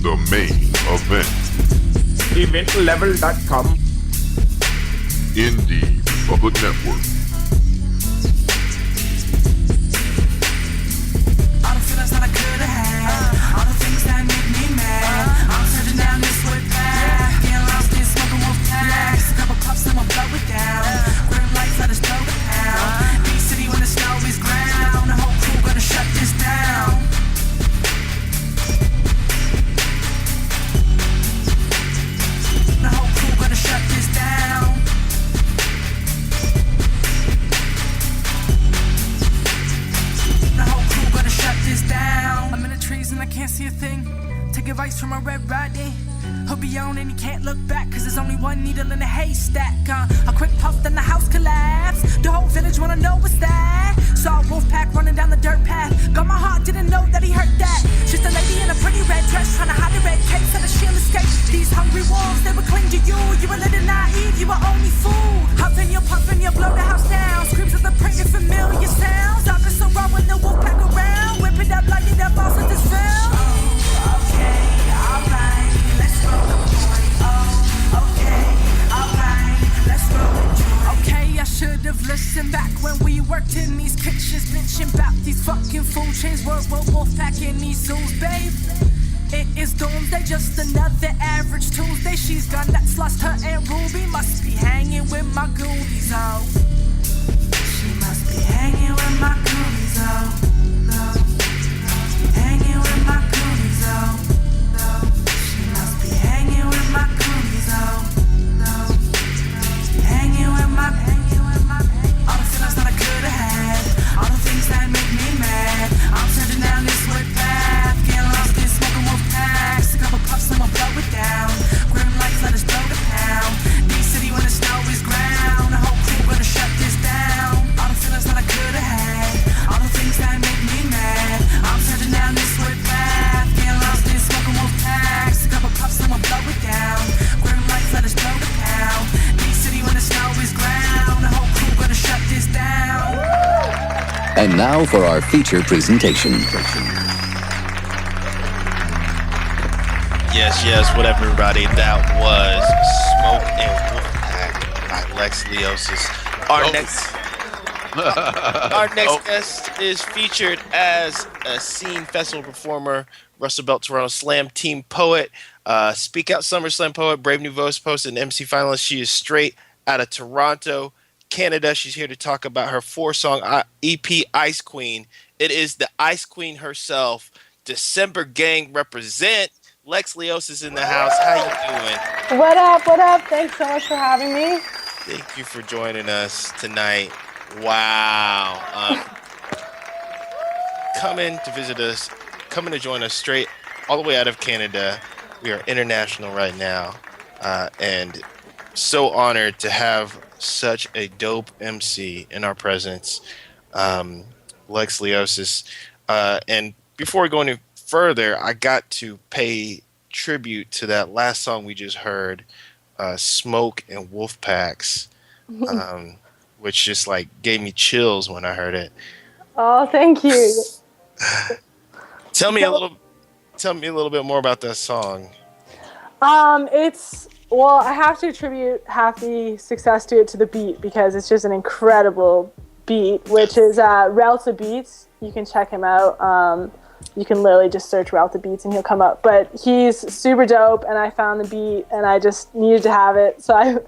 The main event. EVENTLEVEL.com. Indie Public Network. All the feelings that I could have had, all the things that make me mad. I'm searching down this wood path, getting lost in smoking wolf packs. A couple puffs and we'll blow it down. Grim lights let us blow the pound. Big city when the snow is ground. The whole crew gonna shut this down. The whole crew gonna shut this down. The whole crew gonna shut this down. I'm in the trees and I can't see a thing. Take advice from a red riding. He'll be on and he can't look back, cause there's only one needle in a haystack. A quick puff, then the house collapsed. The whole village wanna know what's that. Saw a wolf pack running down the dirt path. Got my heart, didn't know that he hurt that. She's a lady in a pretty red dress, trying to hide the red cape so that she'll escape. These hungry wolves, they were cling to you. You were a little naive, you were only fooled. Huffing, you puffing, you blow the house down. Screams of the pretty familiar sounds. Darkness so raw when the wolf pack around. Whip it up, light it up, all of this film. Oh, okay, alright, let's roll the point. Oh, okay, alright, let's roll the joint. Okay, I should have listened back when we worked in these kitchens, bitching about these fucking food chains. Wolf packing these zoos, babe. It is doomsday, just another average Tuesday. She's got nuts, lost her and Ruby. Must be hanging with my goonies, oh. She must be hanging with my goonies, oh. Hanging with my goonies, oh. She must be hanging with my goonies, oh. Hanging with my all the feelings that I could have had, all the things that make me mad. I'm turning down this wood path, getting lost in smoking wolf packs. A couple puffs and we'll blow it down. Grim lights let us blow the pound. Big city when the snow is ground. The whole crew gonna shut this down. All the feelings that I could have had, all the things that make me mad. I'm turning down this wood path, getting lost in smoking wolf packs. A couple puffs and we'll blow it down. Grim lights let us blow the pound. Big city when the snow is ground. The whole crew gonna shut this down. And now for our feature presentation. Yes, what up, everybody? That was Smoke and Wolfpack by Lex Leosis. Our next guest is featured as a scene festival performer, Russell Belt Toronto Slam Team poet, Speak Out SummerSlam poet, Brave New Voice post, and MC finalist. She is straight out of Toronto, Canada. She's here to talk about her 4-song EP, Ice Queen. It is the Ice Queen herself. December Gang represent. Lex Leosis in the house. How you doing? What up? Thanks so much for having me. Thank you for joining us tonight. Wow. Coming to visit us, coming to join us straight all the way out of Canada. We are international right now. And so honored to have such a dope MC in our presence, Lex Leosis. And before we go any further, I got to pay tribute to that last song we just heard, Smoke and Wolfpacks, which just like gave me chills when I heard it. Oh, thank you. Tell me a little bit more about that song. I have to attribute half the success to the beat, because it's just an incredible beat, which is Relta Beats. You can check him out. You can literally just search Relta Beats and he'll come up. But he's super dope, and I found the beat and I just needed to have it. So I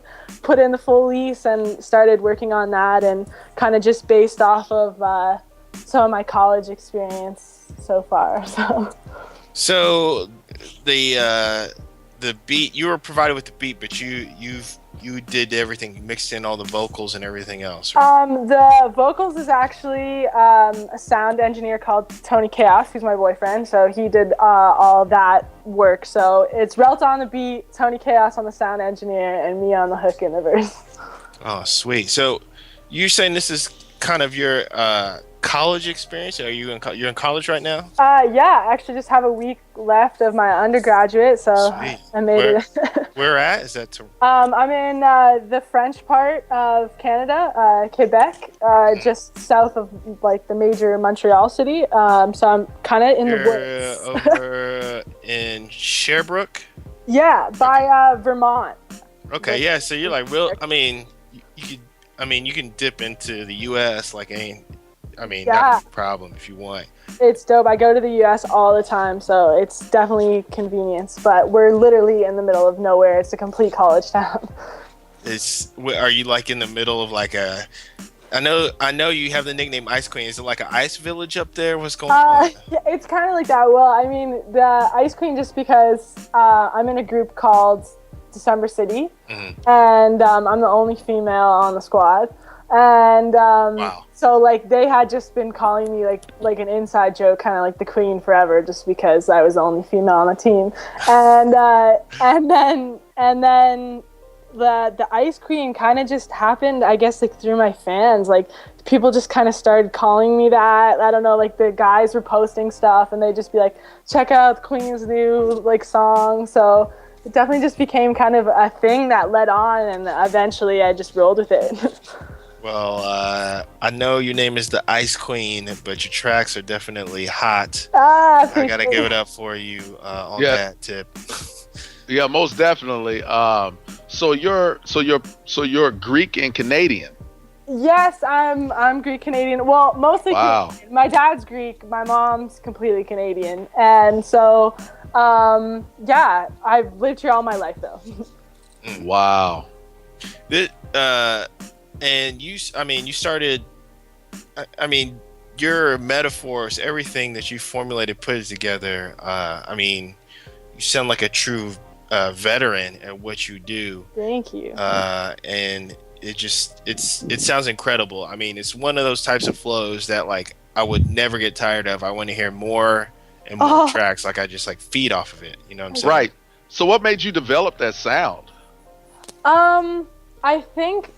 put in the full lease and started working on that, and kind of just based off of some of my college experience so far. So the beat, you were provided with the beat, but you did everything. You mixed in all the vocals and everything else, right? The vocals is actually a sound engineer called Tony Chaos, who's my boyfriend. So he did all that work. So it's Relta on the beat, Tony Chaos on the sound engineer, and me on the hook in the verse. Oh, sweet. So you're saying this is kind of your college experience? Are you you're in college right now? Yeah, I actually just have a week left of my undergraduate, so Sweet. I made it. Where at? Is that I'm in the French part of Canada, Quebec, just south of like the major Montreal city. So I'm kind of in the woods. over in Sherbrooke? Yeah, by Vermont. Okay, yeah. So you're like real. I mean, you could. I mean, you can dip into the U.S. like not a problem if you want. It's dope. I go to the U.S. all the time, so it's definitely convenience. But we're literally in the middle of nowhere. It's a complete college town. Are you like in the middle of like a? I know you have the nickname Ice Queen. Is it like an ice village up there? What's going on? Yeah, it's kind of like that. Well, I mean, the Ice Queen just because I'm in a group called December City, and I'm the only female on the squad. And Wow. So like they had just been calling me like an inside joke, kind of like the queen forever, just because I was the only female on the team. And then the Ice Queen kind of just happened, I guess, like through my fans. Like people just kind of started calling me that. I don't know, like the guys were posting stuff and they'd just be like, check out the Queen's new like song. So it definitely just became kind of a thing that led on, and eventually I just rolled with it. Well, I know your name is the Ice Queen, but your tracks are definitely hot. I gotta give it up for you on that tip. Yeah, most definitely. So you're Greek and Canadian. Yes, I'm Greek Canadian. Well, mostly Canadian. My dad's Greek, my mom's completely Canadian, and so yeah, I've lived here all my life though. Wow. And you started. I mean, your metaphors, everything that you formulated, put it together. I mean, you sound like a true veteran at what you do. Thank you. And it sounds incredible. I mean, it's one of those types of flows that like I would never get tired of. I want to hear more and more tracks. Like I just like feed off of it. You know what I'm saying? Right. So what made you develop that sound? I think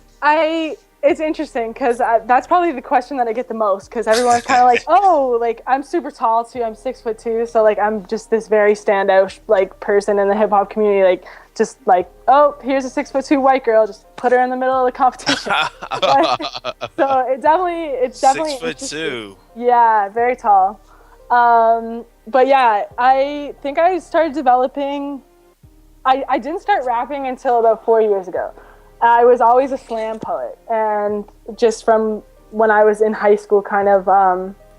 it's interesting because that's probably the question that I get the most, because everyone's kind of like, oh, like I'm super tall too. I'm 6'2", so like I'm just this very standout like person in the hip hop community. Like just like, oh, here's a 6'2" white girl, just put her in the middle of the competition. So it's definitely 6'2". Yeah, very tall. But yeah, I think I started developing. I didn't start rapping until about 4 years ago. I was always a slam poet, and just from when I was in high school, kind of,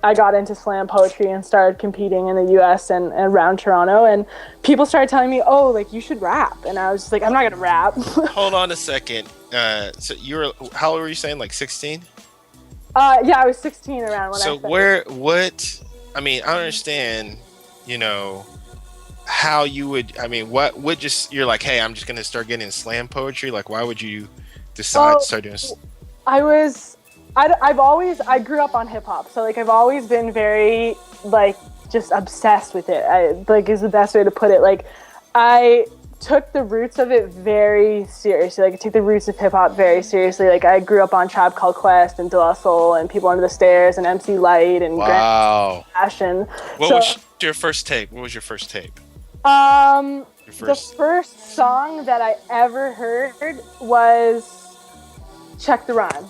I got into slam poetry and started competing in the U.S. and around Toronto, and people started telling me, oh, like, you should rap, and I was just like, I'm not gonna rap. Hold on a second. So how old were you saying, like 16? Yeah, I was 16 around when I started. I mean, I don't understand, you know, how you would, I mean, what would just, you're like, hey, I'm just going to start getting slam poetry. Like, why would you decide to start doing? I grew up on hip hop. So like, I've always been very like, just obsessed with it. Like is the best way to put it. Like I took the roots of it very seriously. Like I took the roots of hip hop very seriously. Like I grew up on Tribe Called Quest and De La Soul and People Under the Stairs and MC Light and wow. Grand Passion. What was your first tape? The first song that I ever heard was Check the Rhyme.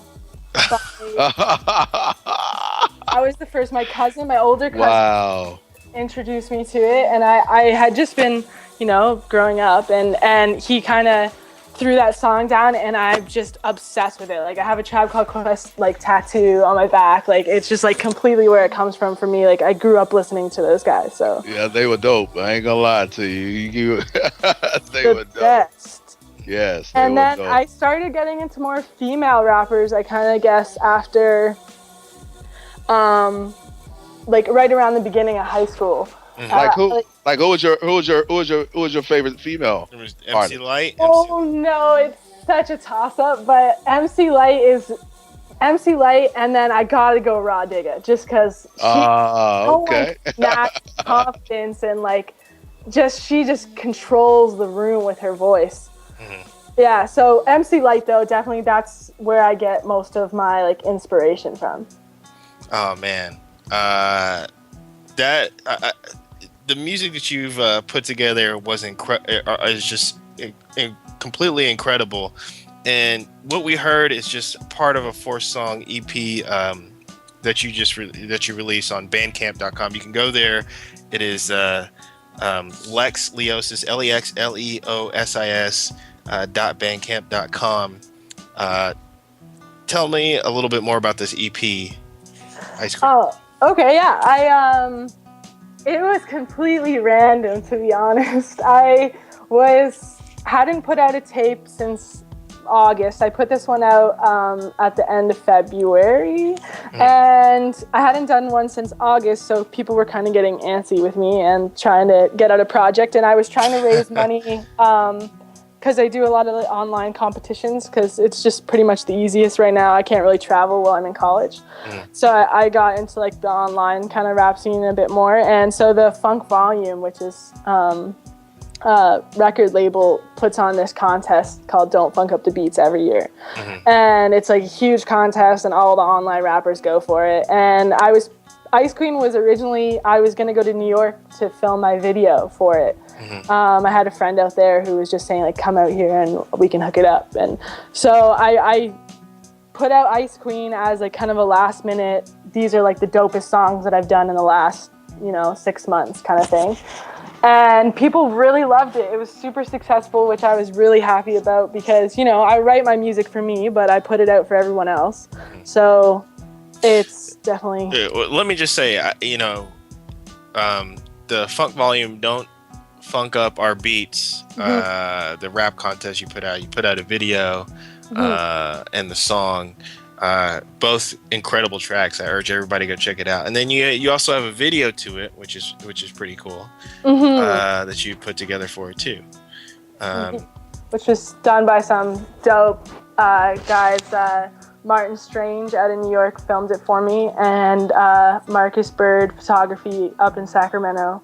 I was the first. My older cousin, introduced me to it, and I had just been, you know, growing up, and he kind of threw that song down, and I'm just obsessed with it. Like I have a Tribe Called Quest like tattoo on my back. Like it's just like completely where it comes from for me. Like I grew up listening to those guys. So yeah, they were dope. I ain't gonna lie to you. They were dope. Best. Yes. And then I started getting into more female rappers. I kind of guess after, like right around the beginning of high school. Like who? Like who was your favorite female? It was MC Light. Oh no, it's such a toss up, but MC Light, and then I gotta go Raw Digga, just because that confidence and like she just controls the room with her voice. Mm-hmm. Yeah, so MC Light though, definitely that's where I get most of my like inspiration from. Oh man, the music that you've put together was is just completely incredible. And what we heard is just part of a 4-song EP that you release on Bandcamp.com. You can go there. It is Lex Leosis LEXLEOSIS .bandcamp.com. Tell me a little bit more about this EP. Ice Cream. Oh, okay, yeah. It was completely random, to be honest. I hadn't put out a tape since August. I put this one out at the end of February, and I hadn't done one since August, so people were kind of getting antsy with me and trying to get out a project, and I was trying to raise money because I do a lot of online competitions because it's just pretty much the easiest right now. I can't really travel while I'm in college. So I got into like the online kind of rap scene a bit more, and so the Funk Volume, which is record label, puts on this contest called Don't Funk Up the Beats every year. And it's like a huge contest and all the online rappers go for it. And Ice Queen was originally, I was going to go to New York to film my video for it. I had a friend out there who was just saying like, come out here and we can hook it up. And so I put out Ice Queen as like kind of a last minute, these are like the dopest songs that I've done in the last, 6 months kind of thing. And people really loved it. It was super successful, which I was really happy about because, I write my music for me, but I put it out for everyone else. So it's definitely... Let me just say, the Funk Volume, Don't Funk Up Our Beats, the rap contest you put out a video and the song. Both incredible tracks. I urge everybody to go check it out. And then you also have a video to it, which is pretty cool. That you put together for it too. Which was done by some dope guys. Martin Strange out in New York filmed it for me, and Marcus Bird Photography up in Sacramento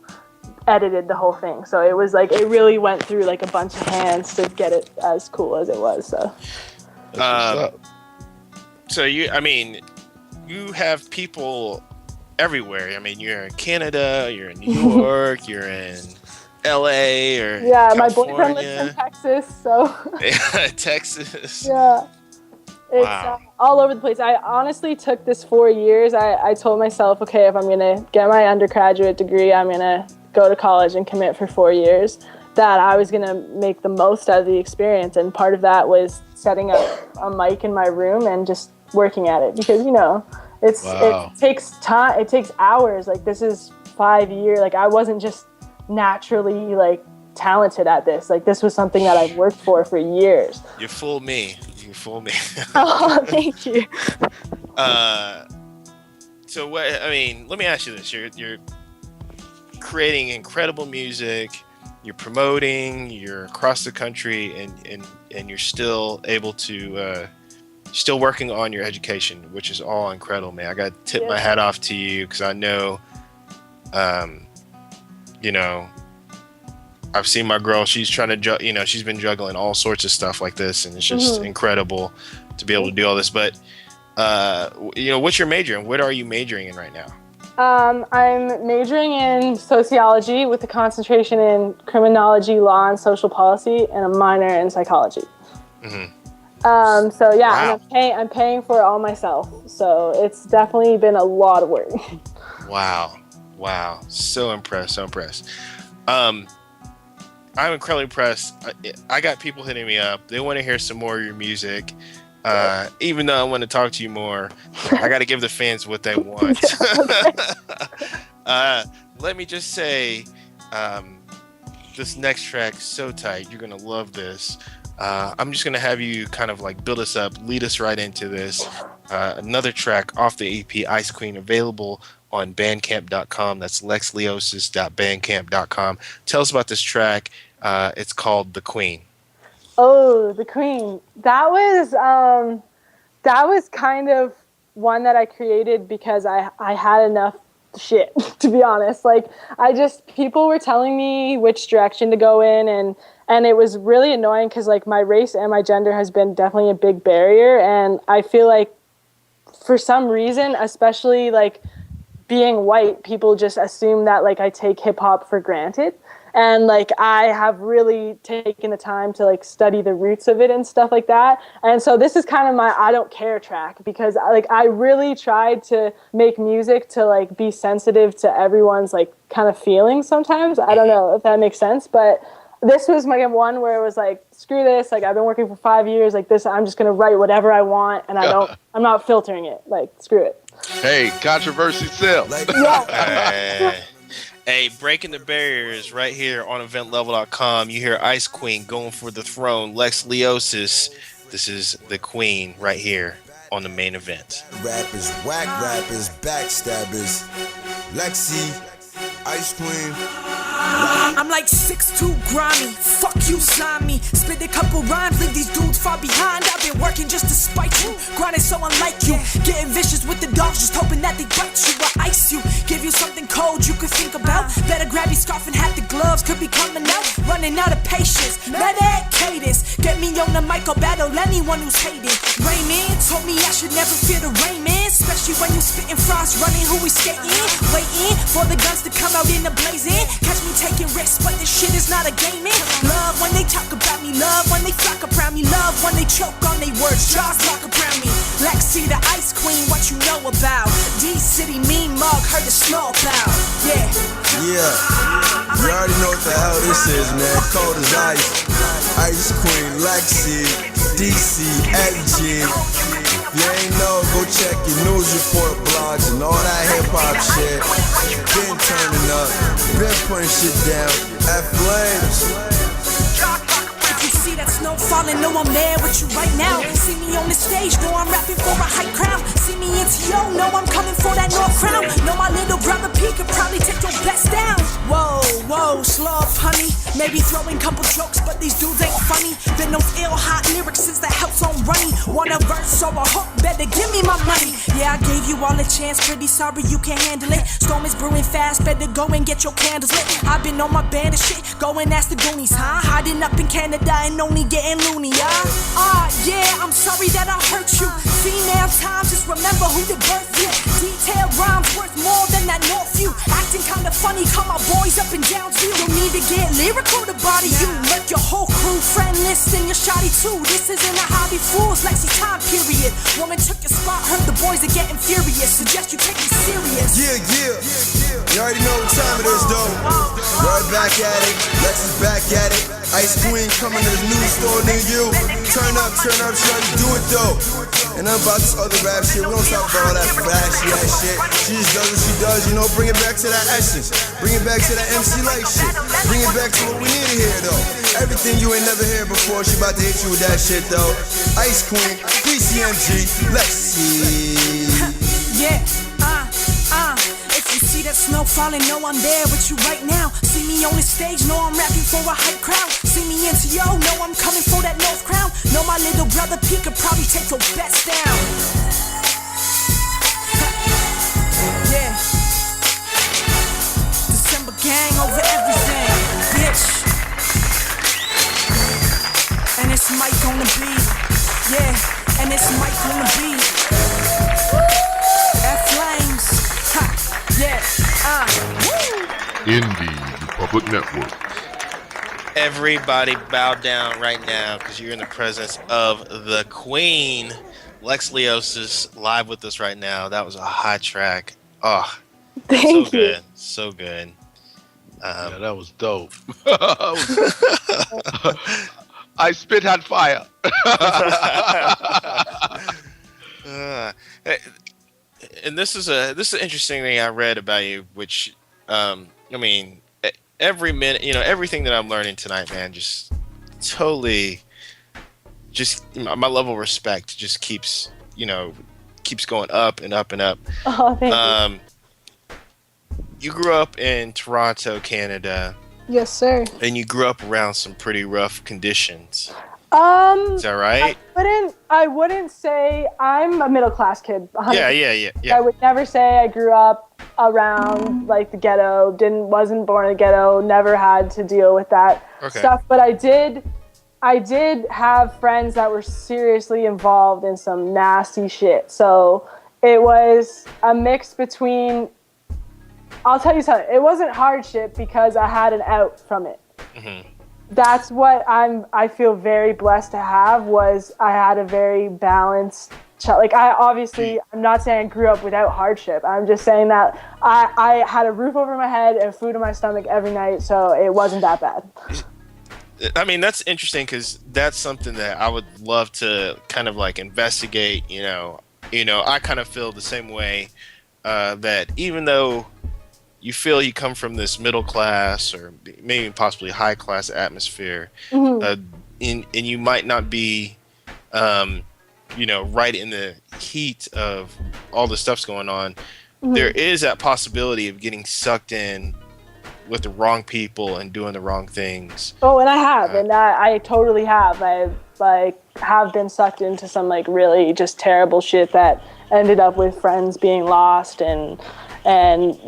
edited the whole thing. So it was like it really went through like a bunch of hands to get it as cool as it was. So. So you have people everywhere. I mean, you're in Canada, you're in New York, you're in LA, or California. My boyfriend lives in Texas, so Texas. Yeah, it's Wow. All over the place. I honestly took this 4 years. I told myself, okay, if I'm gonna get my undergraduate degree, I'm gonna go to college and commit for 4 years. That I was gonna make the most out of the experience, and part of that was setting up a mic in my room and just working at it because it takes time. It takes hours. Like this is 5 years. Like I wasn't just naturally like talented at this. Like this was something that I've worked for years. You fooled me. Oh, thank you. So what? I mean, let me ask you this: You're creating incredible music. You're promoting. You're across the country, and you're still able to. Still working on your education, which is all incredible, man. I got to tip my hat off to you because I know, I've seen my girl. She's trying to, she's been juggling all sorts of stuff like this, and it's just incredible to be able to do all this. But, what's your major, and what are you majoring in right now? I'm majoring in sociology with a concentration in criminology, law, and social policy, and a minor in psychology. So yeah, Wow. and I'm paying for it all myself. So it's definitely been a lot of work. Wow. So impressed. I'm incredibly impressed. I got people hitting me up. They want to hear some more of your music. Even though I want to talk to you more, I got to give the fans what they want. Let me just say, this next track is so tight. You're going to love this. I'm just going to have you kind of like build us up, lead us right into this. Another track off the EP, Ice Queen, available on bandcamp.com. That's lexleosis.bandcamp.com. Tell us about this track. It's called The Queen. Oh, The Queen. That was kind of one that I created because I had enough shit, to be honest. Like people were telling me which direction to go in, and it was really annoying because like my race and my gender has been definitely a big barrier, and I feel like for some reason, especially like being white, people just assume that like I take hip hop for granted. And like I have really taken the time to like study the roots of it and stuff like that. And so this is kind of my I don't care track, because like I really tried to make music to like be sensitive to everyone's like kind of feelings sometimes. I don't know if that makes sense, but this was my one where it was like, screw this, like I've been working for 5 years, like this, I'm just gonna write whatever I want, and I'm not filtering it, like screw it. Hey, controversy sells. Hey, breaking the barriers right here on EventLevel.com. You hear Ice Queen going for the throne, Lex Leosis. This is the queen right here on the main event. Rappers, whack rappers, backstabbers, Lexi, Ice Queen. I'm like 6'2", grimy. Fuck you, sign me. Spit a couple rhymes, leave these dudes far behind. I've been working just to spite you, grinding so unlike you. Getting vicious with the dogs, just hoping that they bite you. I ice you, give you something cold you could think about. Better grab your scarf and hat, the gloves could be coming out. Running out of patience, medic cadence. Get me on the mic, I'll battle anyone who's hating. Raymond told me I should never fear the rain, man. Especially when you spitting frost, running who we skating. Waiting for the guns to come out in the blazing. Catch me taking risks, but this shit is not a game, man. Love when they talk about me, love when they flock around me, love when they choke on their words, jaws lock around me. Lexi the Ice Queen, what you know about? D-City mean mug, heard the snow about. Yeah. You already know what the hell this is, man. Cold as ice. Ice Queen, Lexi, DC, LG. If you ain't know, go check your news report blogs and all that hip-hop shit. Been turning up, been putting shit down. At Flames. If you see that snow falling, know I'm there with you right now. See me on the stage, know I'm rapping for a high crowd. See me in TO, know I'm coming for that North crown. Know my little brother P could probably take your best down. Whoa, slow up, honey. Maybe throwing couple jokes, but these dudes ain't funny. Been those ill hot lyrics since the house on running. Want a verse or a hook, better give me my money. Yeah, I gave you all a chance, pretty sorry you can't handle it. Storm is brewing fast, better go and get your candles lit. I've been on my band of shit, go and ask the Goonies, huh? Hiding up in Canada and only getting loony, yeah, I'm sorry that I hurt you. Female time, just remember who did birth you. Detailed rhymes worth more than that North view. Acting kinda funny, call my boys up and down view. Don't need to get lyrical to body you. Let your whole crew friend list and your shoddy too. This isn't a hobby fools, Lexi time period. Woman took your spot, heard the boys are getting furious. Suggest you take me serious. Yeah. You already know what time it is, though. Right back at it, Lex is back at it. Ice Queen coming to the new store near you. Turn up, shawty, do it though. And about this other rap shit, we don't talk about all that flashy ass shit. She just does what she does, you know, bring it back to that essence. Bring it back to that MC Light shit. Bring it back to what we need to hear though. Everything you ain't never heard before, she about to hit you with that shit though. Ice Queen, DCMG, let's see. Yeah, if you see that snow falling, know I'm there with you right now. See me on the stage, know I'm rapping for a hype crowd. See me in TO, know I'm coming for that North crown. Know my little brother P could probably take your best down. Yeah. December gang over everything, bitch. And it's Mike on the beat. Yeah, and it's Mike on the beat. At Flames. Ha. Yeah. Indie Republic Network. Everybody bow down right now because you're in the presence of the queen, Lex Leosis, live with us right now. That was a hot track. Oh, Thank you. Good. So good. Yeah, that was dope. I spit hot fire. And this is an interesting thing I read about you, which I mean, every minute, you know, everything that I'm learning tonight, man, just totally, just my level of respect just keeps going up and up and up. Oh, thank you. You grew up in Toronto, Canada. Yes, sir. And you grew up around some pretty rough conditions. Is that right? I wouldn't say I'm a middle class kid. 100%. Yeah. I would never say I grew up around like the ghetto. Wasn't born in the ghetto. Never had to deal with that stuff. But I did have friends that were seriously involved in some nasty shit. So it was a mix between I'll tell you something. It wasn't hardship because I had an out from it. Mm-hmm. That's what I feel very blessed to have. Was I had a very balanced child. Like I'm not saying I grew up without hardship. I'm just saying that I had a roof over my head and food in my stomach every night, so it wasn't that bad. I mean, that's interesting because that's something that I would love to kind of like investigate. I kind of feel the same way, that even though you feel you come from this middle class or maybe possibly high class atmosphere, and you might not be, right in the heat of all the stuff's going on, there is that possibility of getting sucked in with the wrong people and doing the wrong things. Oh, and I have, and I totally have. I have been sucked into some like really just terrible shit that ended up with friends being lost and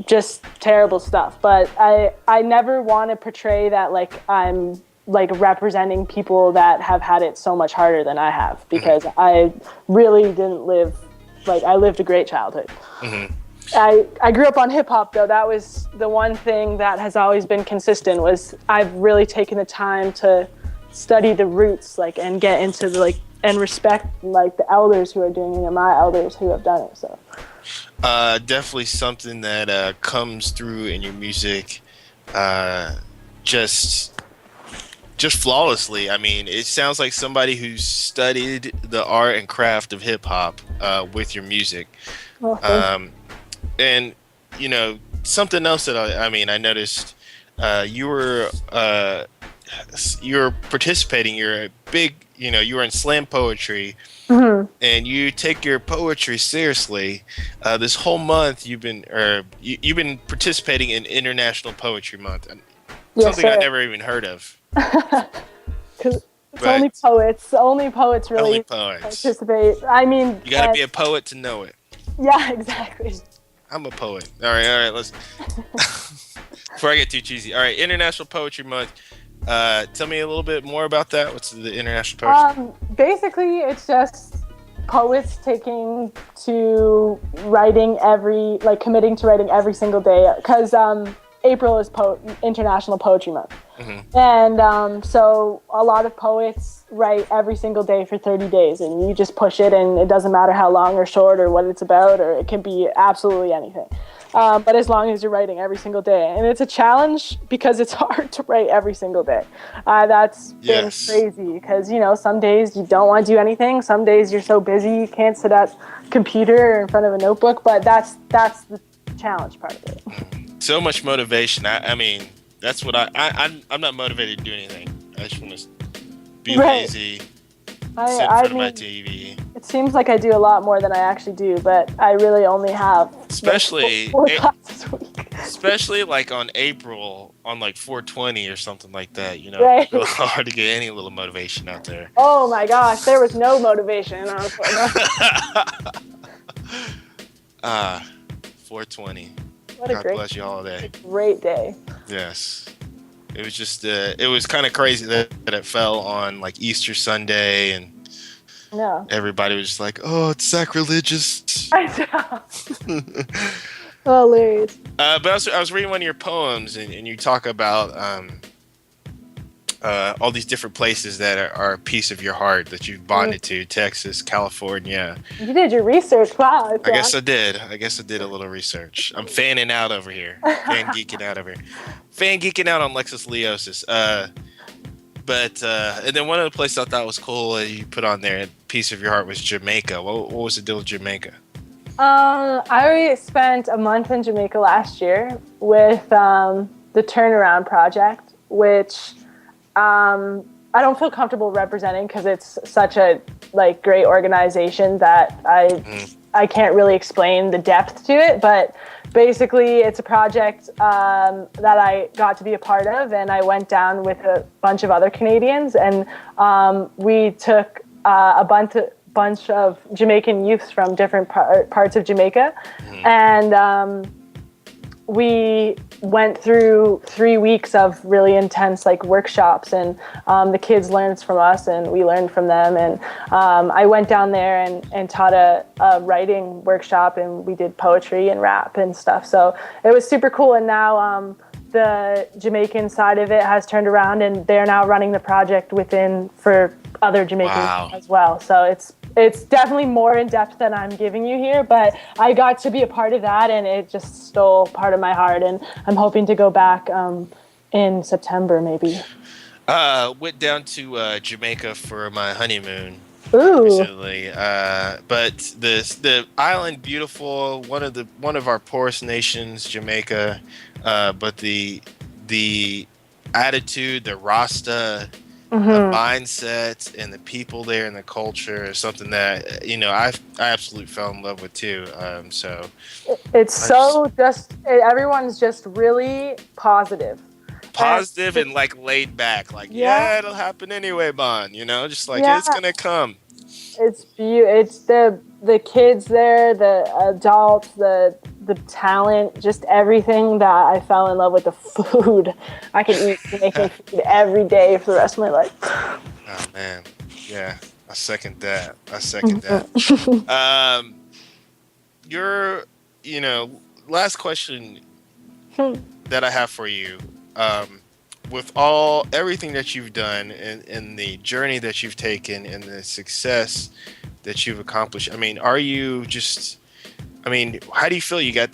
just terrible stuff. But I never want to portray that like I'm like representing people that have had it so much harder than I have, because I really didn't live, like I lived a great childhood. I grew up on hip hop though. That was the one thing that has always been consistent, was I've really taken the time to study the roots, like, and get into the, like, and respect like the elders who are doing it and my elders who have done it. So definitely something that comes through in your music, just flawlessly. I mean, it sounds like somebody who's studied the art and craft of hip hop with your music. And something else that I noticed, you were participating. You're a big, you were in slam poetry, and you take your poetry seriously. This whole month you've been participating in International Poetry Month. Something I never even heard of. Because only poets really participate. I mean, you got to be a poet to know it. Yeah, exactly. I'm a poet. All right. Let's. Before I get too cheesy. All right, International Poetry Month. Tell me a little bit more about that. What's the International Poetry? Basically, it's just poets taking to writing committing to writing every single day, because April is International Poetry Month. And so a lot of poets write every single day for 30 days, and you just push it, and it doesn't matter how long or short or what it's about, or it can be absolutely anything. But as long as you're writing every single day. And it's a challenge because it's hard to write every single day. That's been crazy because, some days you don't want to do anything. Some days you're so busy you can't sit at a computer or in front of a notebook, but that's the challenge part of it. So much motivation. I mean, that's what I'm not motivated to do anything. I just want to be lazy, sit in front of my TV. It seems like I do a lot more than I actually do, but I really only have especially four classes a week. Especially like on April, on like 420 or something like that. Right. It's hard to get any little motivation out there. Oh my gosh, there was no motivation. 420. What a God bless you all day. Great day. Yes. It was just, it was kind of crazy that it fell on like Easter Sunday, and everybody was just like, oh, it's sacrilegious. I know. Hilarious. But I was reading one of your poems, and you talk about all these different places that are a piece of your heart that you've bonded to: Texas, California. You did your research. Wow. I guess I did a little research. I'm fanning out over here. Fan geeking out over here. Fan geeking out on Lex Leosis. But and then one of the places I thought was cool that you put on there, piece of your heart, was Jamaica. What was the deal with Jamaica? I spent a month in Jamaica last year with the Turnaround Project, which I don't feel comfortable representing because it's such a great organization that I can't really explain the depth to it. But basically, it's a project that I got to be a part of, and I went down with a bunch of other Canadians, and we took a bunch of Jamaican youths from different parts of Jamaica, and we went through 3 weeks of really intense like workshops, and the kids learned from us and we learned from them. And I went down there and taught a writing workshop, and we did poetry and rap and stuff. So it was super cool. And now the Jamaican side of it has turned around, and they're now running the project for other Jamaicans as well. So it's definitely more in depth than I'm giving you here, but I got to be a part of that, and it just stole part of my heart, and I'm hoping to go back in September maybe. Went down to Jamaica for my honeymoon. Ooh. Recently, but the island beautiful, one of our poorest nations, Jamaica, but the attitude, the Rasta. The mindset and the people there and the culture is something that I absolutely fell in love with too. So it's everyone's just really positive and like laid back, like it'll happen anyway, Bon. Just like it's gonna come. It's the kids there, the adults, the talent, just everything that I fell in love with. The food, I can eat Jamaican food every day for the rest of my life. Oh man, yeah, I second that. Your last question that I have for you, with everything that you've done and the journey that you've taken and the success that you've accomplished, how do you feel? You got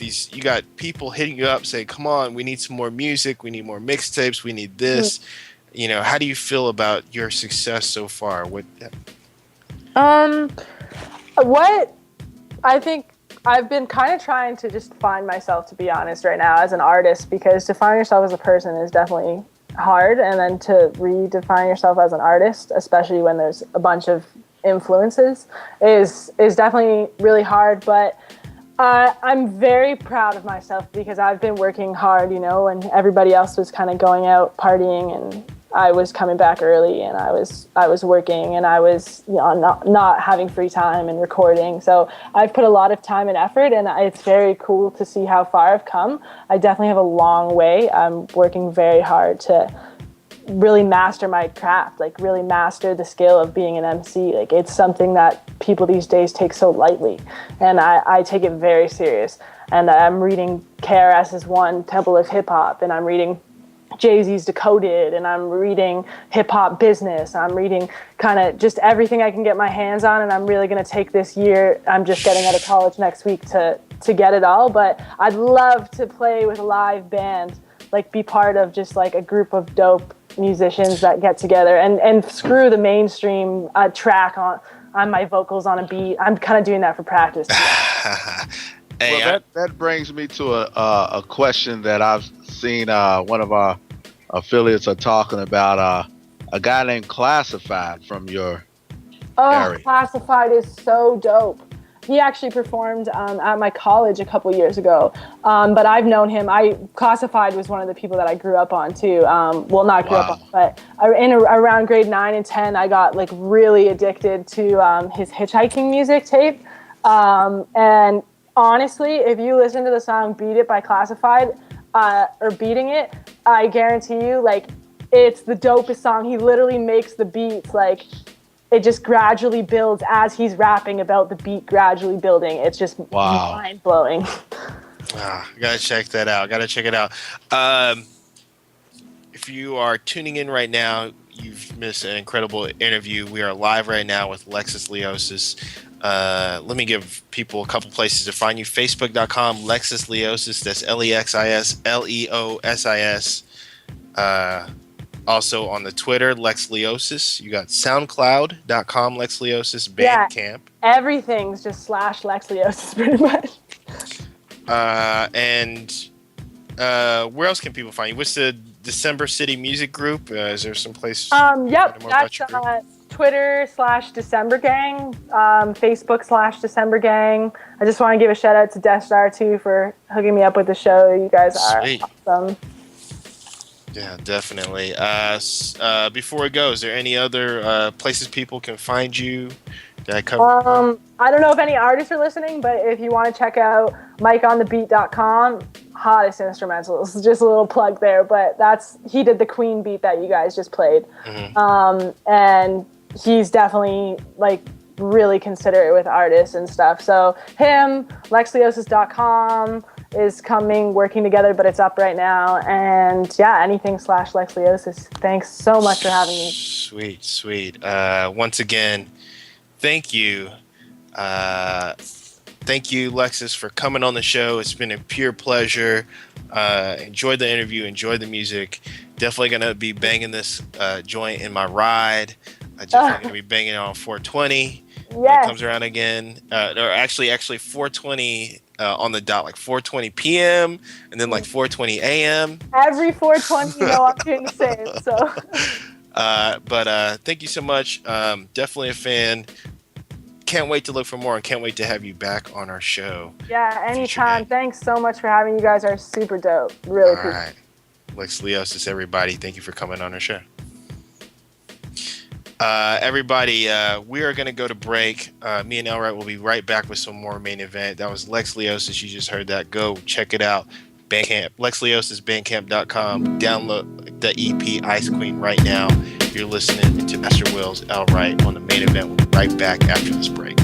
people hitting you up saying, come on, we need some more music, we need more mixtapes, we need this. How do you feel about your success so far? What I think I've been kind of trying to just find myself, to be honest, right now as an artist, because to find yourself as a person is definitely hard, and then to redefine yourself as an artist, especially when there's a bunch of influences, is definitely really hard. But I'm very proud of myself because I've been working hard, and everybody else was kind of going out partying, and I was coming back early, and I was working, and I was not having free time and recording. So I've put a lot of time and effort, and it's very cool to see how far I've come. I definitely have a long way. I'm working very hard to really master my craft, like really master the skill of being an MC. Like it's something that people these days take so lightly, and I take it very serious. And I'm reading KRS's One Temple of Hip Hop, and I'm reading Jay-Z's Decoded, and I'm reading Hip Hop Business. I'm reading kind of just everything I can get my hands on, and I'm really going to take this year. I'm just getting out of college next week to get it all, but I'd love to play with a live band, like be part of just like a group of dope musicians that get together and screw the mainstream track on my vocals on a beat. I'm kind of doing that for practice. Well, that brings me to a question that I've seen one of our affiliates are talking about, a guy named Classified from your area. Classified is so dope. He actually performed at my college a couple years ago, but I've known him. Classified was one of the people that I grew up on too. Well, not grew up on, but around grade 9 and 10, I got like really addicted to his hitchhiking music tape. And honestly, if you listen to the song "Beat It" by Classified, or "Beating It," I guarantee you, like, it's the dopest song. He literally makes the beats like. It just gradually builds as he's rapping about the beat gradually building. It's just mind-blowing. Gotta check that out. Gotta check it out. If you are tuning in right now, you've missed an incredible interview. We are live right now with Lex Leosis. Let me give people a couple places to find you. Facebook.com, Lexis Leosis. That's LEXISLEOSIS. Also on the Twitter, Lex Leosis. You got SoundCloud.com, Lex Leosis, Bandcamp. Yeah, everything's just / Lex Leosis pretty much. And where else can people find you? What's the December City Music Group? Is there some place? Yep, that's Twitter / December Gang, Facebook / December Gang. I just want to give a shout out to Death Star too for hooking me up with the show. You guys are awesome. Yeah, definitely. Before we go, is there any other places people can find you? Did I cover? I don't know if any artists are listening, but if you want to check out MikeOnTheBeat.com, hottest instrumentals. Just a little plug there, but he did the Queen beat that you guys just played. And he's definitely like really considerate with artists and stuff. So him, LexLeosis.com is working together, but it's up right now. And yeah, anything / Lex Leosis. Thanks so much for having me. Sweet. Once again, thank you. Thank you, Lexus, for coming on the show. It's been a pure pleasure. Enjoyed the interview, enjoyed the music. Definitely going to be banging this joint in my ride. Definitely going to be banging it on 420 when it comes around again. Or actually 420 on the dot, like 4:20 p.m. and then like 4:20 a.m. Every 4:20, I'm doing the same. So, but thank you so much. Definitely a fan. Can't wait to look for more and can't wait to have you back on our show. Yeah, anytime. Thanks so much for having me. You guys are super dope. Really cool. All right. Lex Leosis, everybody. Thank you for coming on our show. Everybody, we are going to go to break. Me and Elright will be right back with some more main event. That was Lex Leosis. You just heard that. Go check it out. Bandcamp, LexLeosisBandcamp.com. Download the EP Ice Queen right now. You're listening to MasterWillz, Elright on the main event. We'll be right back after this break.